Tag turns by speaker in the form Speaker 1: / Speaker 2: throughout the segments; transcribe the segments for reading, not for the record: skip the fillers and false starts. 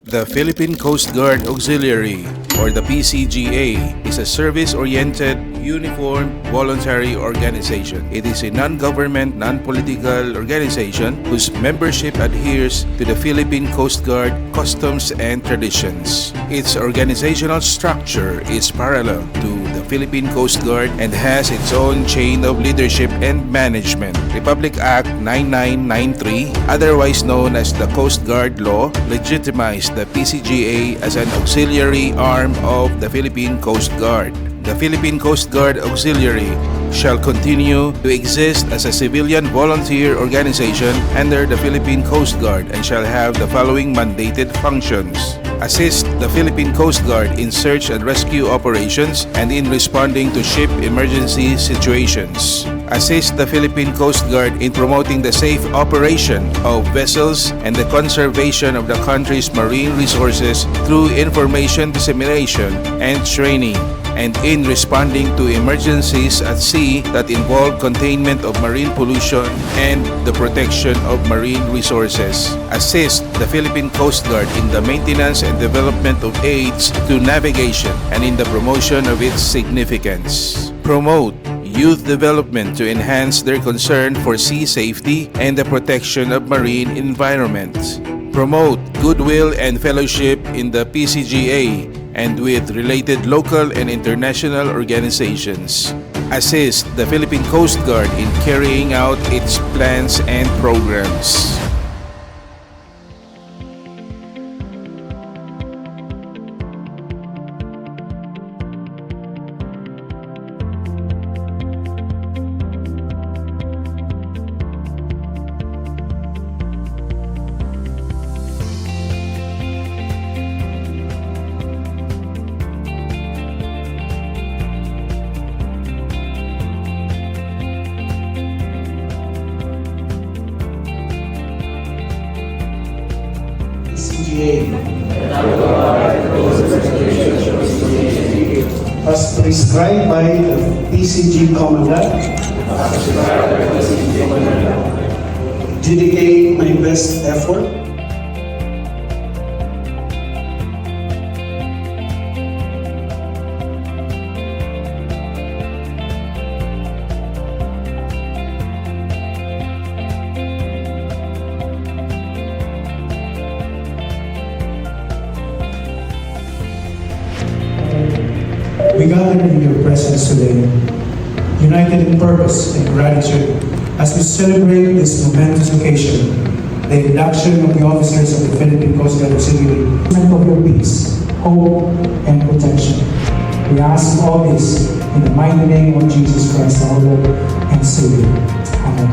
Speaker 1: The Philippine Coast Guard Auxiliary, or the PCGA, is a service-oriented, uniformed, voluntary organization. It is a non-government, non-political organization whose membership adheres to the Philippine Coast Guard customs and traditions. Its organizational structure is parallel to the Philippine Coast Guard and has its own chain of leadership and management. Republic Act 9993, otherwise known as the Coast Guard Law, legitimized the PCGA as an auxiliary arm of the Philippine Coast Guard. The Philippine Coast Guard Auxiliary shall continue to exist as a civilian volunteer organization under the Philippine Coast Guard and shall have the following mandated functions: assist the Philippine Coast Guard in search and rescue operations and in responding to ship emergency situations. Assist the Philippine Coast Guard in promoting the safe operation of vessels and the conservation of the country's marine resources through information dissemination and training, and in responding to emergencies at sea that involve containment of marine pollution and the protection of marine resources. Assist the Philippine Coast Guard in the maintenance and development of aids to navigation and in the promotion of its significance. Promote youth development to enhance their concern for sea safety and the protection of marine environment. Promote goodwill and fellowship in the PCGA and with related local and international organizations. Assist the Philippine Coast Guard in carrying out its plans and programs.
Speaker 2: As prescribed by the PCG Commandant, dedicate my best effort we gather in your presence today, united in purpose and gratitude as we celebrate this momentous occasion, the induction of the officers of the Philippine Coast Guard Auxiliary, of your peace, hope, and protection. We ask all this in the mighty name of Jesus Christ, our Lord and Savior. Amen.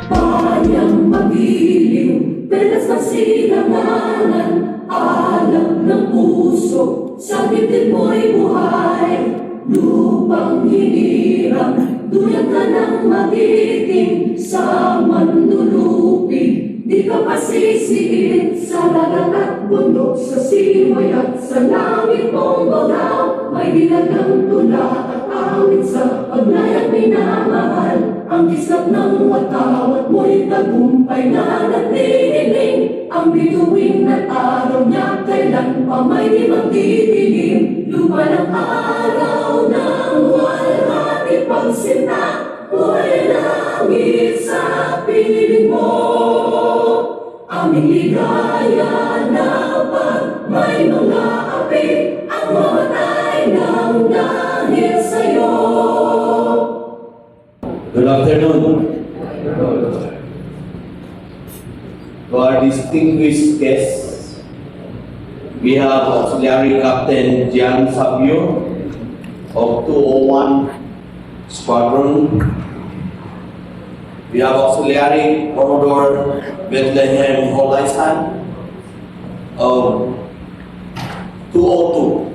Speaker 3: Bayang magiliw, belas na silanganan, alam ng puso, sa dibdib mo'y buhay. Lupang hinirang, duyag ka ng magiting, sa manlulupig, di ka pasisiin. Sa dagat at bundok, sa simoy at sa langit mong bagaw, may dinagang tula at awit sa paglayang minamahal. Ang kislap ng watawat mo'y tagumpay na nagdidiling. Ang bituin at araw niya kailan pa may di magdidilim. Lupa ng araw ng walhati pagsinta, mo'y langit sa piling mo. Aming ligaya na pag may mga api, ang mamatay ng dahil sa'yo.
Speaker 4: Good afternoon. To our distinguished guests, we have Auxiliary Captain Gian Sabio of 201 Squadron. We have Auxiliary Commodore Bethlehem Holaisan of 202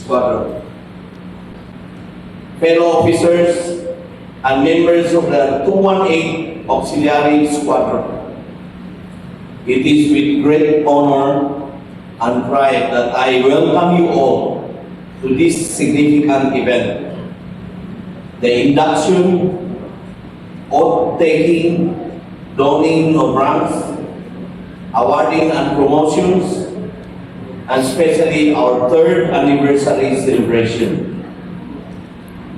Speaker 4: Squadron. Fellow officers and members of the 218 Auxiliary Squadron, it is with great honor and pride that I welcome you all to this significant event. The induction, oath-taking, donning of ranks, awarding and promotions, and especially our 3rd anniversary celebration.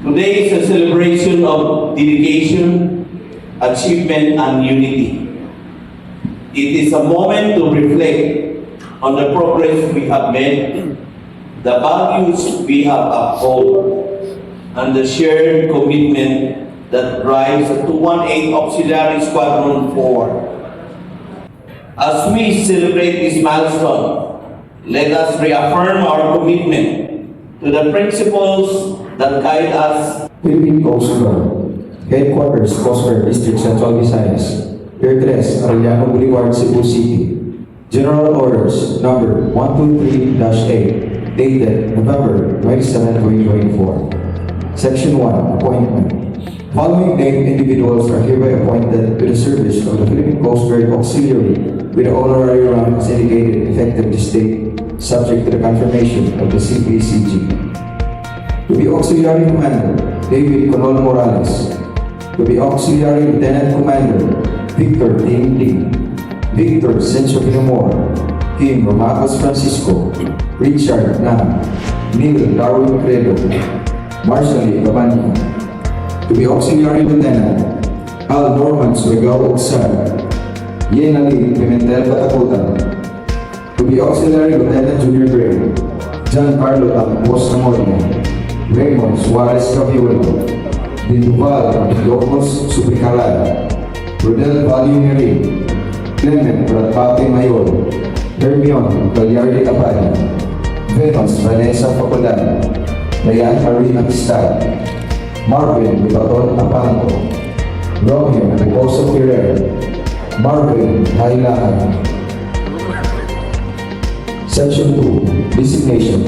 Speaker 4: Today is a celebration of dedication, achievement, and unity. It is a moment to reflect on the progress we have made, the values we have upheld, and the shared commitment that drives the 218 Auxiliary Squadron forward. As we celebrate this milestone, let us reaffirm our commitment to the principles that guide us.
Speaker 5: Philippine Coast Guard, Headquarters, Coast Guard District, Central Visayas, Pier 3, Arellano Boulevard, Cebu City. General Orders Number 123-8, dated November 27, 2024. Section 1, Appointment. Following named individuals are hereby appointed to the service of the Philippine Coast Guard Auxiliary with the honorary rank as indicated effective this date, subject to the confirmation of the CPCG. To be Auxiliary Commander, David Colon Morales. To be Auxiliary Lieutenant Commander, Victor Ting Ling. Victor Senso Pinamor. Kim Romacos Francisco. Richard Nam. Neil Darwin Credo. Marshall Babani. To be Auxiliary Lieutenant, Al Norman Suegao Ogsar. Yenali Pimentel Batakutan. To be Auxiliary Lieutenant Junior Grade, Giancarlo Tampos Amoria. Raymond Suarez Caviolo. Dinduval Ilocos Supricaral. Rodel Valineri. Clement Bratpate Mayor. Hermione Gagliardi Capada. Venus Vanessa Faculan. Dayan Marie Amistad. Marvin Libaton Apanto. Romeo Riposo Ferrer. Marvin Hailaan. Section 2, Designation.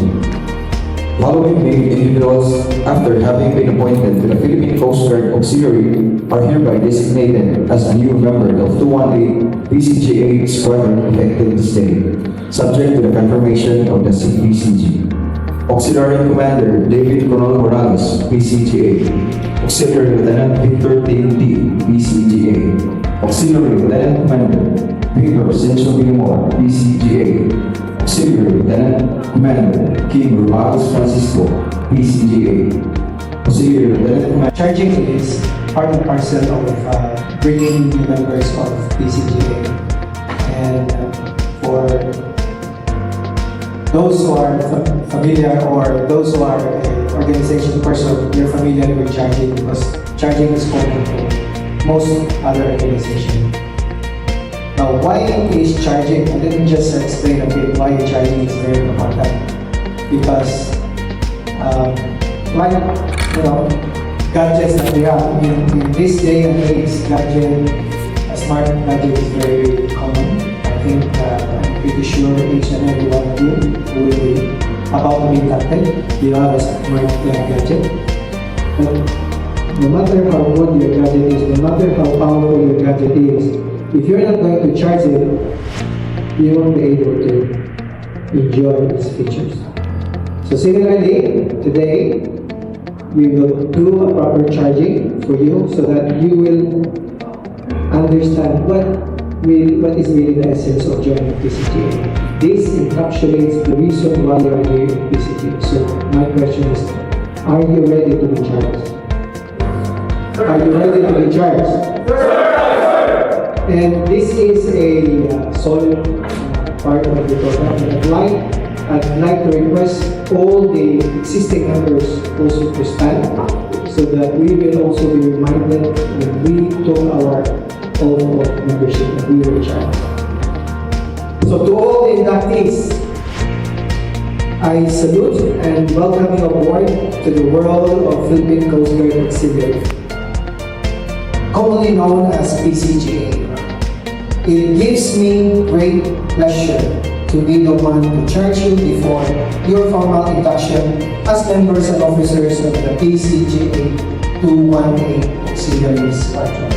Speaker 5: Following named individuals, after having been appointed to the Philippine Coast Guard Auxiliary, are hereby designated as a new member of 218 PCGA Squadron effective this day, subject to the confirmation of the CPCG. Auxiliary Commander David Colon Morales, PCGA. Auxiliary Lieutenant Victor T.T., PCGA. Auxiliary Lieutenant Commander Victor Senso Pinamor, PCGA. Auxiliary Lieutenant Commander Kim Romacos Francisco, PCGA. Auxiliary Lieutenant Commander.
Speaker 2: Charging is part and parcel of bringing new members of PCGA. And for those who are familiar or those who are an organization person, you're familiar with charging because charging is common to most other organizations. Now, why is charging? And let me just explain a bit why charging is very important. Because, gadgets that we have in this day and age, a smart gadget is very common. I think I'm pretty sure each and every one of you will be about to be impacted. You have a smart gadget. But no matter how good your gadget is, no matter how powerful your gadget is, if you're not going to charge it, you won't be able to enjoy its features. So similarly, today, we will do a proper charging for you so that you will understand what is really the essence of joining PCGA. This encapsulates the reason why you are here in PCGA. So my question is, are you ready to be charged? Are you ready to be charged? And this is a sole part of the program. I'd like to request all the existing members also to stand so that we will also be reminded when we took our oath of membership that we were charged. So to all the inductees, I salute and welcome you aboard to the world of Philippine Coast Guard Auxiliary, commonly known as PCGA. It gives me great pleasure to be the one to charge you before your formal induction as members and officers of the PCGA 218 Auxiliary Squadron.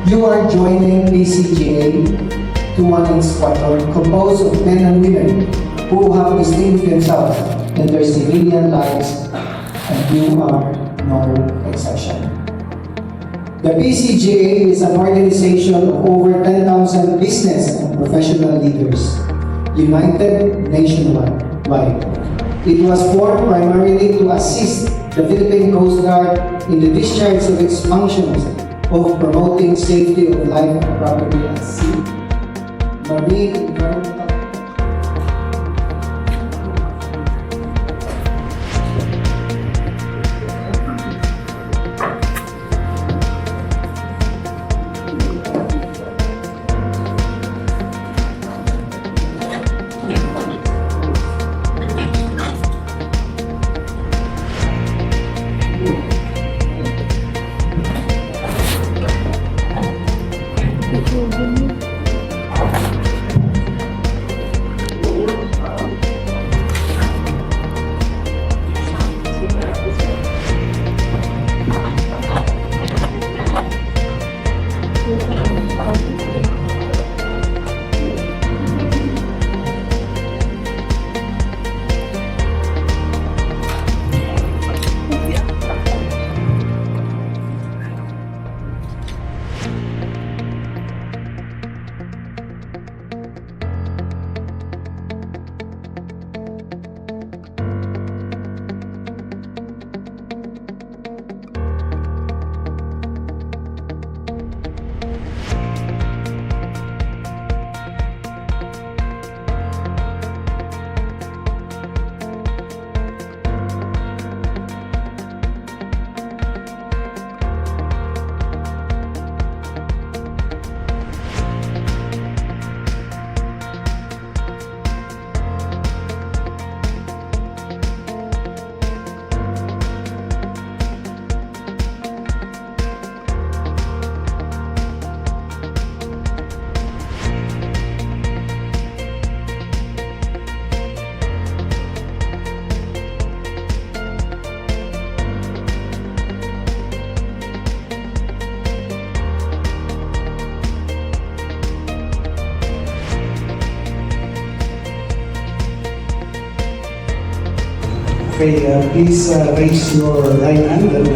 Speaker 2: You are joining PCGA 218 Squadron composed of men and women who have distinguished themselves
Speaker 6: and their civilian lives, and you are no exception. The PCGA is an organization of over 10,000 business and professional leaders, united nationwide. It was formed primarily to assist the Philippine Coast Guard in the discharge of its functions of promoting safety of life and property at sea, marine environmental.
Speaker 2: Okay, please raise your right hand and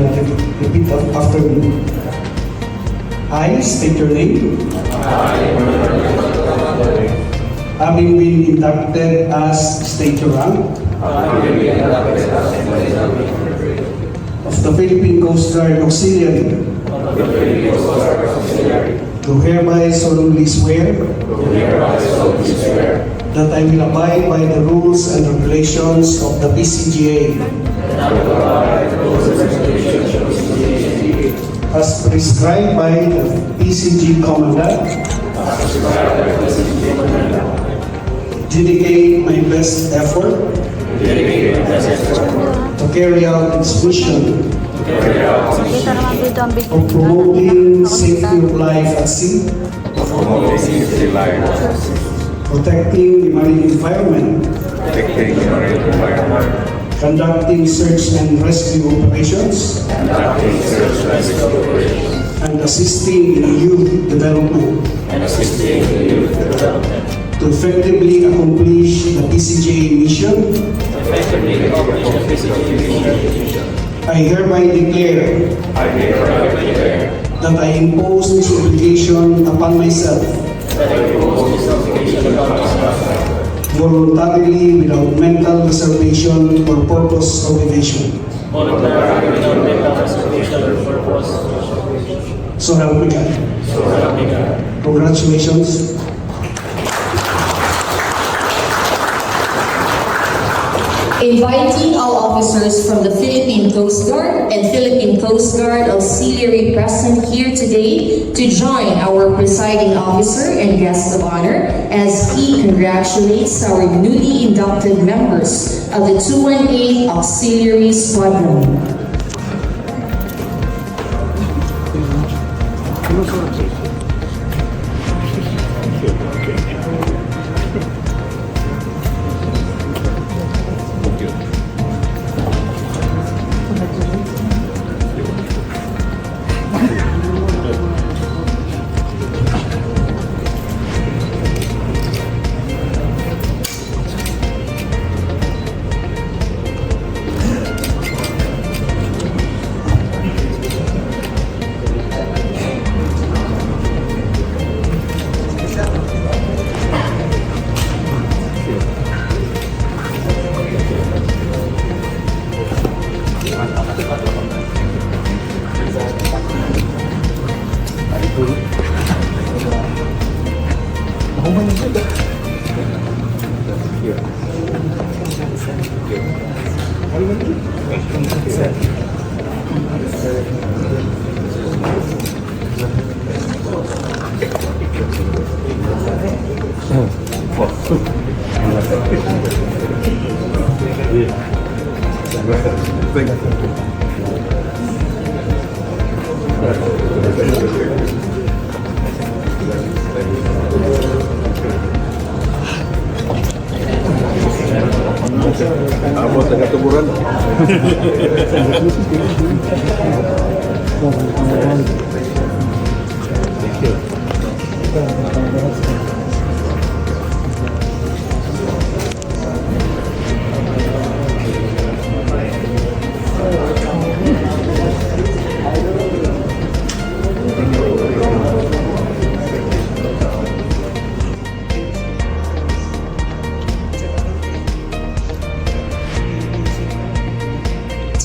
Speaker 2: repeat after me. I state your name. Having been inducted as state your rank of the Philippine Coast Guard Auxiliary, do hereby solemnly swear that I will abide by the rules and regulations of the PCGA as prescribed by the PCG Commandant, dedicate my best effort to carry out its mission
Speaker 7: Nakita naman dito ang big
Speaker 2: of promoting safety of life at sea, protecting the marine environment, conducting search and rescue operations, and assisting in youth development to effectively accomplish the PCGA mission. I hereby declare that I impose this obligation upon myself voluntarily without mental reservation or purpose of evasion. So help me God. Congratulations.
Speaker 8: Inviting all officers from the Philippine Coast Guard and Philippine Coast Guard Auxiliary present here today to join our presiding officer and guest of honor as he congratulates our newly inducted members of the 218 Auxiliary Squadron.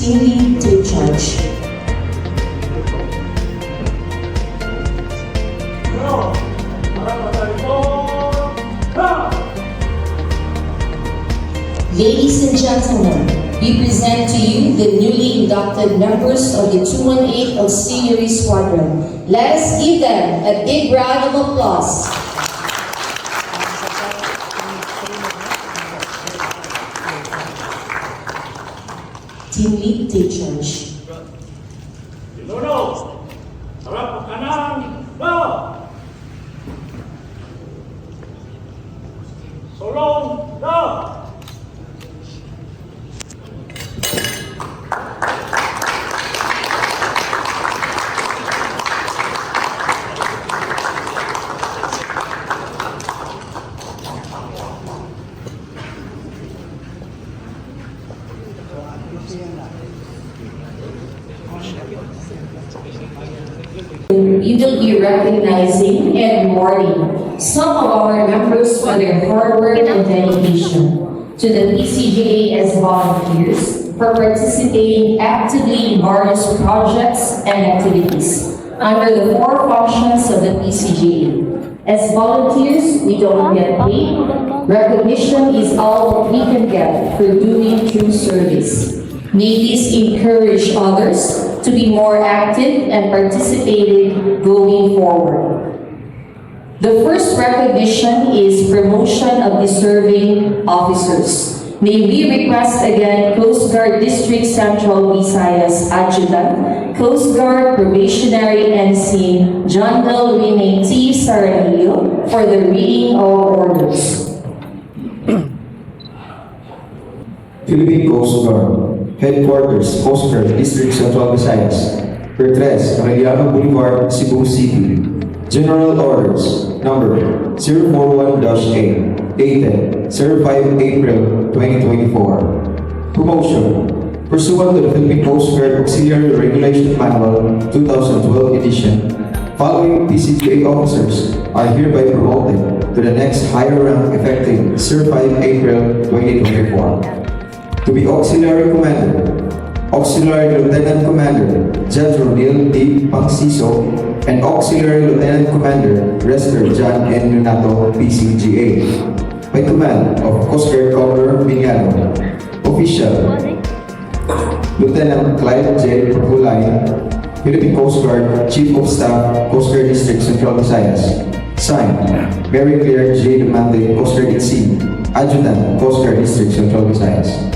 Speaker 8: Team to judge. Ladies and gentlemen, we present to you the newly inducted members of the 218 Auxiliary Squadron. Let us give them a big round of applause. Team lead, take charge.
Speaker 9: Pinuno, harap kanan, go! Solong, go!
Speaker 8: We will be recognizing and rewarding some of our members for their hard work and dedication to the PCGA as volunteers for participating actively in various projects and activities under the four functions of the PCGA. As volunteers, we don't get paid. Recognition is all that we can get for doing true service. May this encourage others to be more active and participating going forward. The first recognition is promotion of deserving officers. May we request again Coast Guard District Central Visayas Adjutant, Coast Guard Probationary Ensign John Del Rene T. Saranillo for the reading of orders.
Speaker 5: Philippine Coast Guard, Headquarters, Coast Guard, District Central Visayas, Pertres, Arellano Boulevard, Cebu City. General Orders, number 041-8, dated 05 April 2024. Promotion, pursuant to the Philippine Coast Guard Auxiliary Regulation Manual 2012 edition, following PCGA officers are hereby promoted to the next higher rank effective 05 April 2024. To be Auxiliary Commander, Auxiliary Lieutenant Commander Judge Rodil D. Pangsiso, and Auxiliary Lieutenant Commander Rester John N. Renato, PCGA. By command of Coast Guard Commodore Miniano. Official, Lieutenant Clyde J. Propulay, Philippine Coast Guard Chief of Staff, Coast Guard District Central Visayas. Signed, Mary Claire J. Demante, Coast Guard at Sea, Adjutant, Coast Guard District Central Visayas.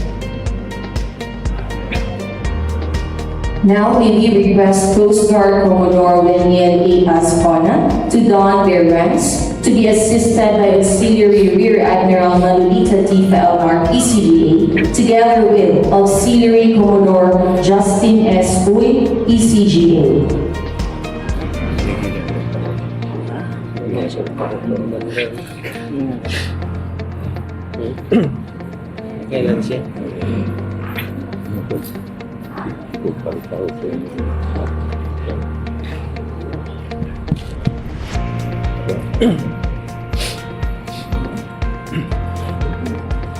Speaker 8: Now may we request Coast Guard Commodore Daniel A. Ascona to don their ranks, to be assisted by Auxiliary Rear Admiral Manolita T. Felmar, PCGA, together with Auxiliary Commodore Justin S. Uy, PCGA.
Speaker 10: Kailan siya?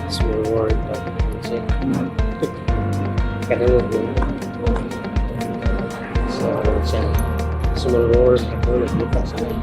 Speaker 10: Small world siya. Kadalo po. So, siya. Small world. Ulit buka sa akin.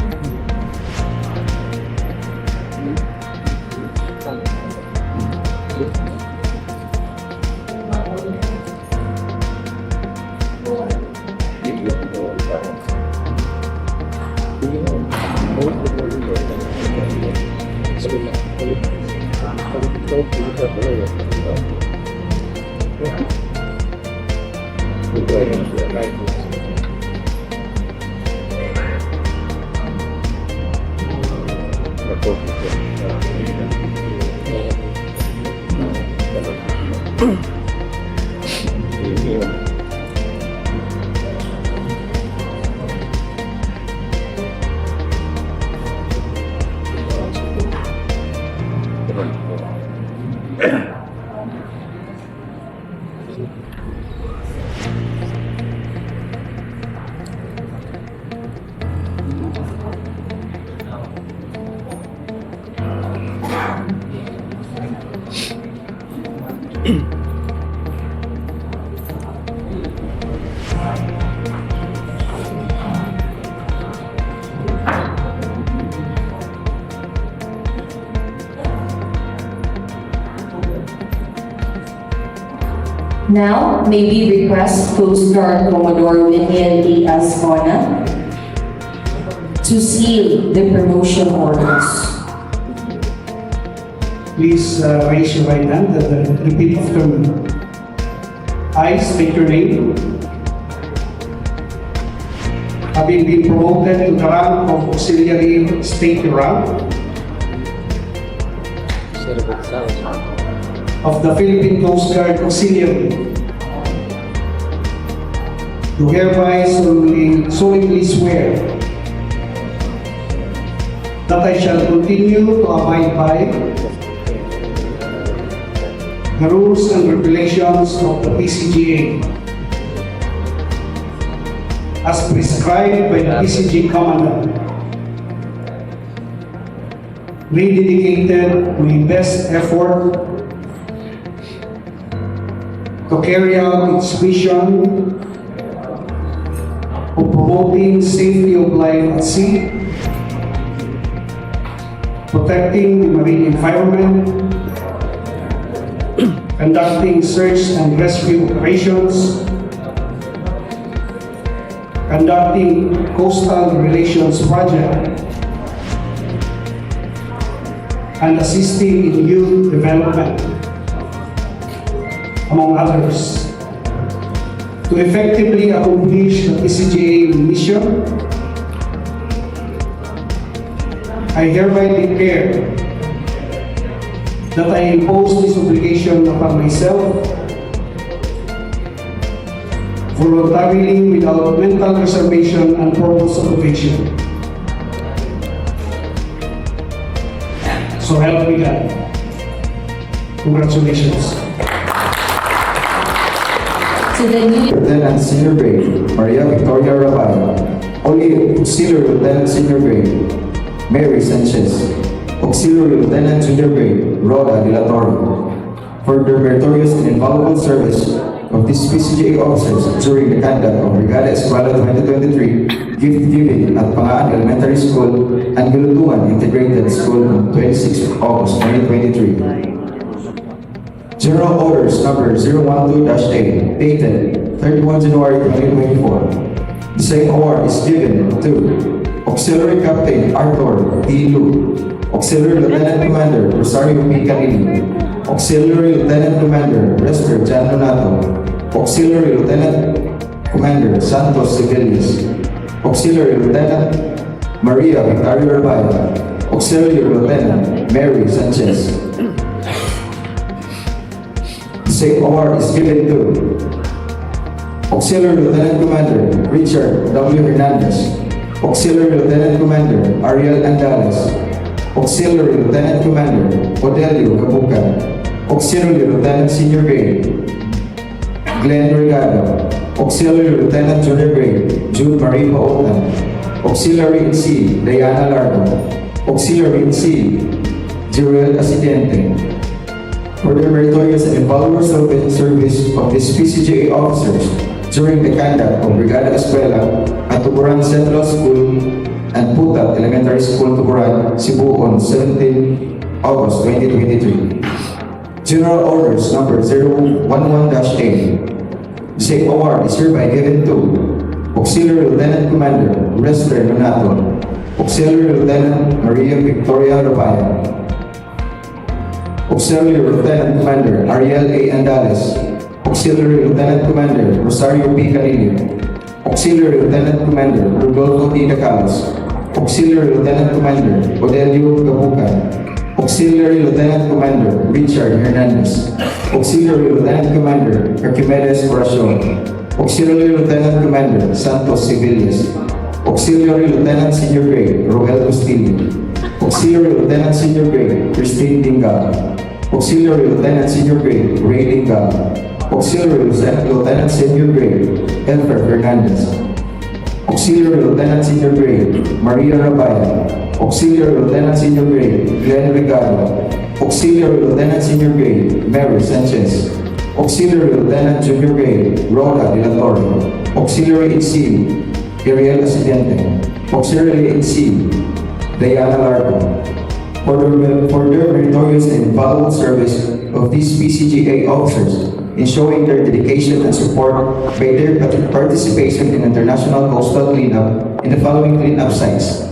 Speaker 8: Now, may we request Coast Guard Commodore Winiel A. Ascona to seal the promotion orders.
Speaker 2: Please raise your right hand and repeat after me. I state your name. Having been promoted to the rank of auxiliary state rank of the Philippine Coast Guard Auxiliary, do hereby solemnly swear that I shall continue to abide by the rules and regulations of the PCGA as prescribed by the PCG Commandant, be dedicated to the best effort to carry out its mission of promoting safety of life at sea, protecting the marine environment, conducting search and rescue operations, conducting coastal relations project, and assisting in youth development, among others. To effectively accomplish the PCGA mission, I hereby declare that I impose this obligation upon myself voluntarily without mental reservation and purpose of evasion. So help me God. Congratulations.
Speaker 8: To the new
Speaker 5: Lieutenant Senior Grade Maria Victoria Rabal, Auxiliary Lieutenant Senior Grade Mary Sanchez, Auxiliary Lieutenant Junior Grade Rhoda De La Torre, for their meritorious and invaluable service of these PCGA officers during the conduct of Brigada Escuela 2023 gift giving at Pangaan Elementary School and Gulutungan Integrated School on 26 August 2023. General Orders Number 012-8, dated 31 January 2024. The same award is given to Auxiliary Captain Arthur D. Lu, Auxiliary Lieutenant Commander Rosario P. Canini, Auxiliary Lieutenant Commander Lester Jan Donato, Auxiliary Lieutenant Commander Santos Sevillas, Auxiliary Lieutenant Maria Victoria Rabal, Auxiliary Lieutenant Mary Sanchez. The same award is given to Auxiliary Lieutenant Commander Richard W. Hernandez, Auxiliary Lieutenant Commander Ariel Andales, Auxiliary Lieutenant Commander Odelio Gabuca, Auxiliary Lieutenant Senior Grade Glenn Regado, Auxiliary Lieutenant Junior Grade Jude Marie Paotan, Auxiliary in C Diana Largo, Auxiliary in C Jeriel Asidente. For their meritorious and invaluable service of these PCGA officers during the conduct of Brigada Escuela at Tuburan Central School and Putat Elementary School, Tuburan, Cebu on 17 August 2023. General Orders Number 011-A. The same award is hereby given to Auxiliary Lieutenant Commander Lester Donato, Auxiliary Lieutenant Maria Victoria Rabaya, Auxiliary Lieutenant Commander Ariel A. Andales, Auxiliary Lieutenant Commander Rosario P. Canillo, Auxiliary Lieutenant Commander Rodolfo D. Dacalos, Auxiliary Lieutenant Commander Odelio Gabucan, Auxiliary Lieutenant Commander Richard Hernandez, Auxiliary Lieutenant Commander Archimedes Corazon, Auxiliary Lieutenant Commander Santos Civilles, Auxiliary Lieutenant Senior Grade Roel Castillo, Auxiliary Lieutenant Senior Grade Christine Dingal, Auxiliary Lieutenant Senior Grade Ray Dingal, Auxiliary Lieutenant Senior Grade Elfer Fernandez, Auxiliary Lieutenant Senior Grade Maria Rabaya, Auxiliary Lieutenant Senior Grade Glenn Regalo, Auxiliary Lieutenant Senior Grade Mary Sanchez, Auxiliary Lieutenant Junior Grade Rhoda De La Torre, Auxiliary HC Ariel Asidente, Auxiliary HC Diana Larco. For their meritorious and valuable service of these PCGA officers in showing their dedication and support by their participation in international coastal cleanup in the following cleanup sites: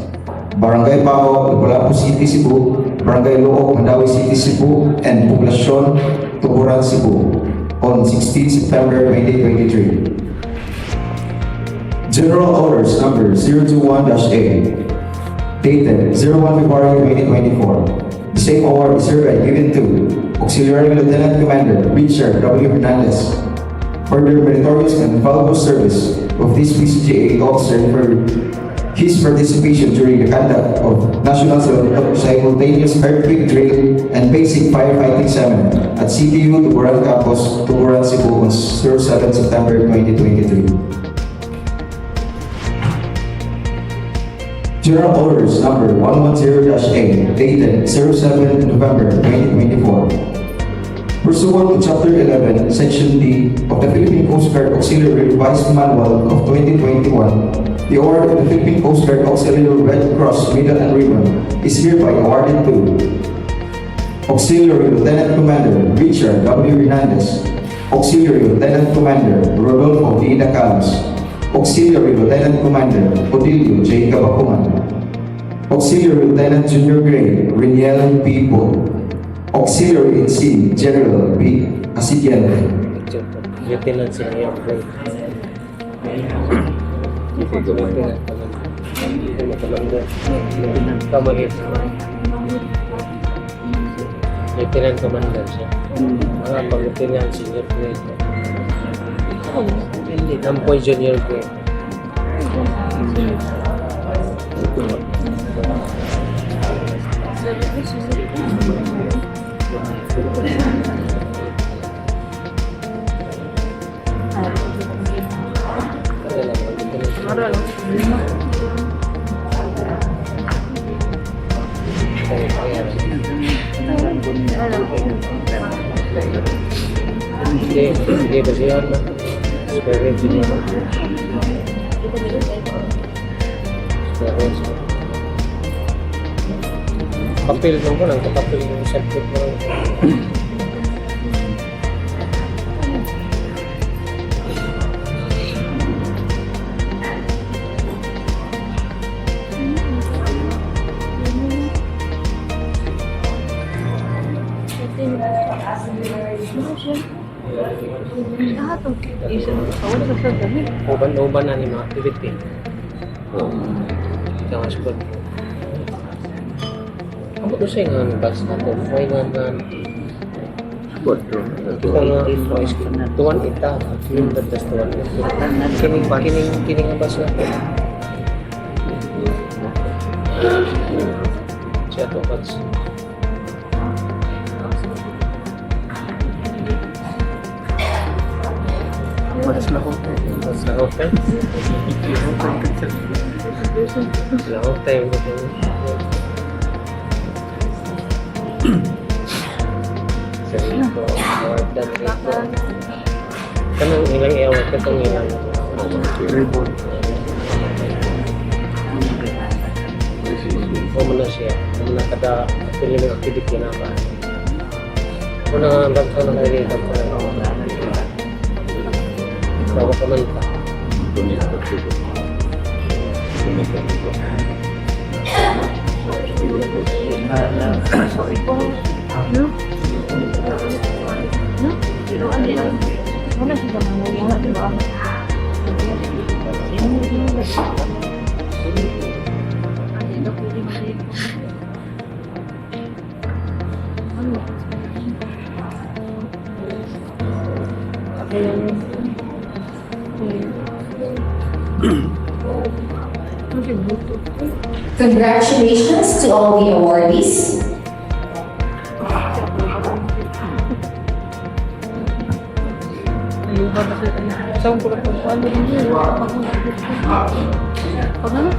Speaker 5: Barangay Pao, Lapu-Lapu City, Cebu, Barangay Looc, Mandawi City, Cebu, and Poblacion, Tuburan, Cebu on 16 September 2023. General Orders Number 021-A dated 01 February 2024. The same award is hereby given to Auxiliary Lieutenant Commander Richard W. Hernandez for their meritorious and valuable service of this PCGA officer for his participation during the conduct of National Simultaneous Earthquake Drill and Basic Firefighting Seminar at CTU Tuburan Campus, Tuburan, Cebu on 07 September 2023. General Orders Number 110-A dated 07 November 2024. Pursuant to Chapter 11, Section D of the Philippine Coast Guard Auxiliary Revised Manual of 2021, the award of the Philippine Coast Guard Auxiliary Red Cross Medal and Ribbon is hereby awarded to Auxiliary Lieutenant Commander Richard W. Hernandez, Auxiliary Lieutenant Commander Rodolfo D. Dacalos, Auxiliary Lieutenant Commander Odilio J. Cabacuman, Auxiliary Lieutenant Junior Grade Reniel P. Paul, Auxiliary HC General B. Asidiente.
Speaker 10: Lieutenant Senior Grade. Lieutenant Commander siya. Mga pag-Lieutenant Senior Grade. Nampoy Junior Grade. Hindi ba siya na? Spare engineer. Kapil mo ko lang, kapil yung subject mo. Uban na ni mga activity. Ikaw ang sport. Ako to siya nga bus natin. May nga sport room. Kita nga tuwan ita. Yung tatas tuwan. Kining ang bus natin. Siya to bus. Mas na hotel. Mas na hotel. Na hotel. Serito, more than ito. Kanang ilang iawat, katong ilang. O mo na siya, o na kada film activity na ba. O na bangsa na kayo dito pa. Bawa ka man pa.
Speaker 8: Congratulations to all the awardees.
Speaker 7: Saan ko lang po? Ano yun? Pag ano?